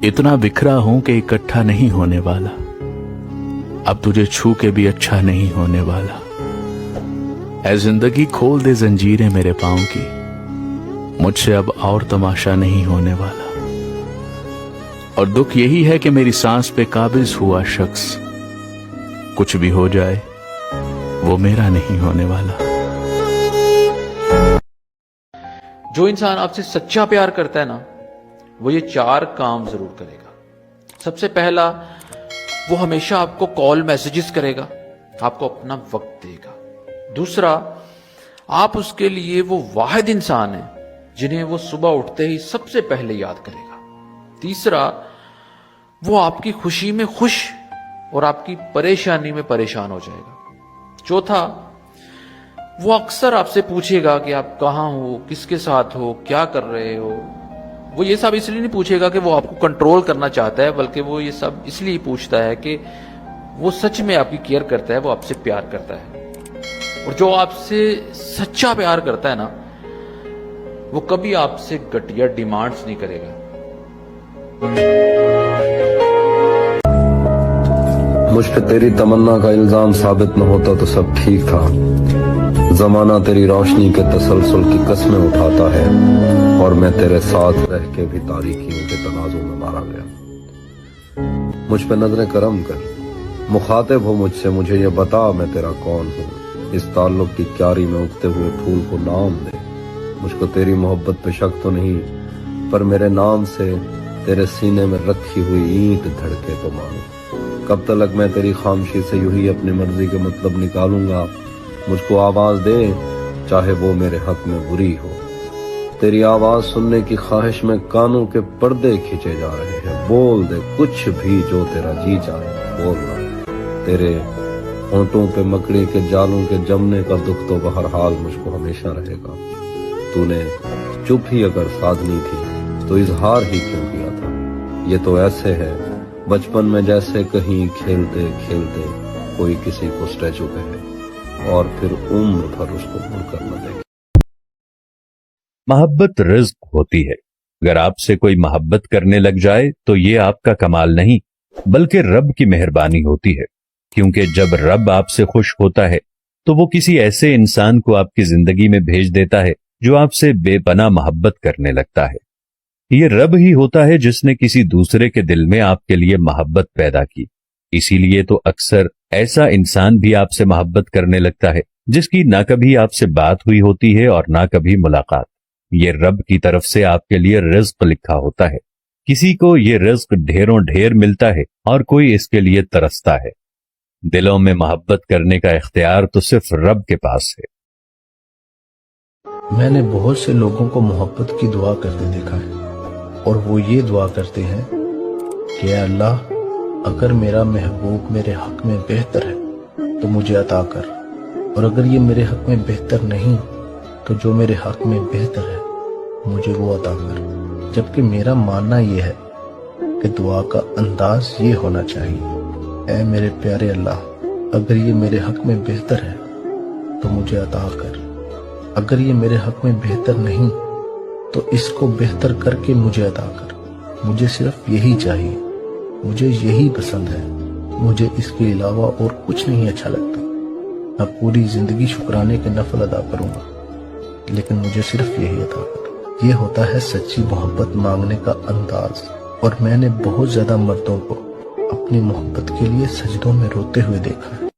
इतना बिखरा हूं कि इकट्ठा नहीं होने वाला, अब तुझे छू के भी अच्छा नहीं होने वाला। ऐ जिंदगी खोल दे जंजीरें मेरे पांव की, मुझसे अब और तमाशा नहीं होने वाला। और दुख यही है कि मेरी सांस पे काबिज हुआ शख्स, कुछ भी हो जाए वो मेरा नहीं होने वाला। जो इंसान आपसे सच्चा प्यार करता है ना, वो ये 4 काम जरूर करेगा। सबसे पहला, वो हमेशा आपको कॉल मैसेजेस करेगा, आपको अपना वक्त देगा। दूसरा, आप उसके लिए वो वाहिद इंसान है जिन्हें वो सुबह उठते ही सबसे पहले याद करेगा। तीसरा, वो आपकी खुशी में खुश और आपकी परेशानी में परेशान हो जाएगा। चौथा, वो अक्सर आपसे पूछेगा कि आप कहाँ हो, किसके साथ हो, क्या कर रहे हो। वो ये सब इसलिए नहीं पूछेगा कि वो आपको कंट्रोल करना चाहता है, बल्कि वो ये सब इसलिए पूछता है कि वो सच में आपकी केयर करता है, वो आपसे प्यार करता है। और जो आपसे सच्चा प्यार करता है ना, वो कभी आपसे घटिया डिमांड्स नहीं करेगा। मुझ पे तेरी तमन्ना का इल्जाम साबित न होता तो सब ठीक था। जमाना तेरी रोशनी के तसलसल की कस्में उठाता है और मैं तेरे साथ रह के भी तारीकियों के तनाजों में मारा गया। मुझ पे नजर करम कर, मुखातिब हो मुझसे, मुझे ये बता मैं तेरा कौन हूँ। इस ताल्लुक की क्यारी में उगते हुए फूल को नाम दे। मुझको तेरी मोहब्बत पे शक तो नहीं, पर मेरे नाम से तेरे सीने में रखी हुई ईंट धड़के तो मानो। कब तक मैं तेरी खामोशी से यूं ही अपनी मर्जी के मतलब निकालूंगा। मुझको आवाज दे, चाहे वो मेरे हक में बुरी हो। तेरी आवाज सुनने की ख्वाहिश में कानों के पर्दे खींचे जा रहे हैं। बोल दे कुछ भी जो तेरा जी चाहे, बोलना। तेरे होंठों पे मकड़ी के जालों के जमने का दुख तो बहरहाल मुझको हमेशा रहेगा। तूने चुप ही अगर साधनी थी तो इजहार ही क्यों किया था। ये तो ऐसे है बचपन में जैसे कहीं खेलते खेलते कोई किसी को स्टैचू कहे और फिर उम्र भर उसको मुड़कर न देखे। मोहब्बत रिज़्क होती है। अगर आपसे कोई मोहब्बत करने लग जाए तो ये आपका कमाल नहीं, बल्कि रब की मेहरबानी होती है। क्योंकि जब रब आपसे खुश होता है तो वो किसी ऐसे इंसान को आपकी जिंदगी में भेज देता है जो आपसे बेपनाह मोहब्बत करने लगता है। ये रब ही होता है जिसने किसी दूसरे के दिल में आपके लिए मोहब्बत पैदा की। इसीलिए तो अक्सर ऐसा इंसान भी आपसे मोहब्बत करने लगता है जिसकी ना कभी आपसे बात हुई होती है और ना कभी मुलाकात। ये रब की तरफ से आपके लिए रिज़्क लिखा होता है। किसी को ये रिज़्क ढेरों ढेर मिलता है और कोई इसके लिए तरसता है। दिलों में मोहब्बत करने का इख्तियार तो सिर्फ रब के पास है। मैंने बहुत से लोगों को मोहब्बत की दुआ करते देखा है और वो ये दुआ करते हैं कि अल्लाह, अगर मेरा महबूब मेरे हक में बेहतर है तो मुझे अता कर, और अगर ये मेरे हक में बेहतर नहीं तो जो मेरे हक में बेहतर है मुझे वो अता कर। जबकि मेरा मानना ये है कि दुआ का अंदाज ये होना चाहिए, ऐ मेरे प्यारे अल्लाह, अगर ये मेरे हक में बेहतर है तो मुझे अता कर, अगर ये मेरे हक में बेहतर नहीं तो इसको बेहतर करके मुझे अता कर। मुझे सिर्फ यही चाहिए, मुझे यही पसंद है, मुझे इसके अलावा और कुछ नहीं अच्छा लगता। मैं पूरी जिंदगी शुक्राने के नफल अदा करूंगा, लेकिन मुझे सिर्फ यही अता कर। ये होता है सच्ची मोहब्बत मांगने का अंदाज। और मैंने बहुत ज्यादा मर्दों को अपनी मोहब्बत के लिए सजदों में रोते हुए देखा है।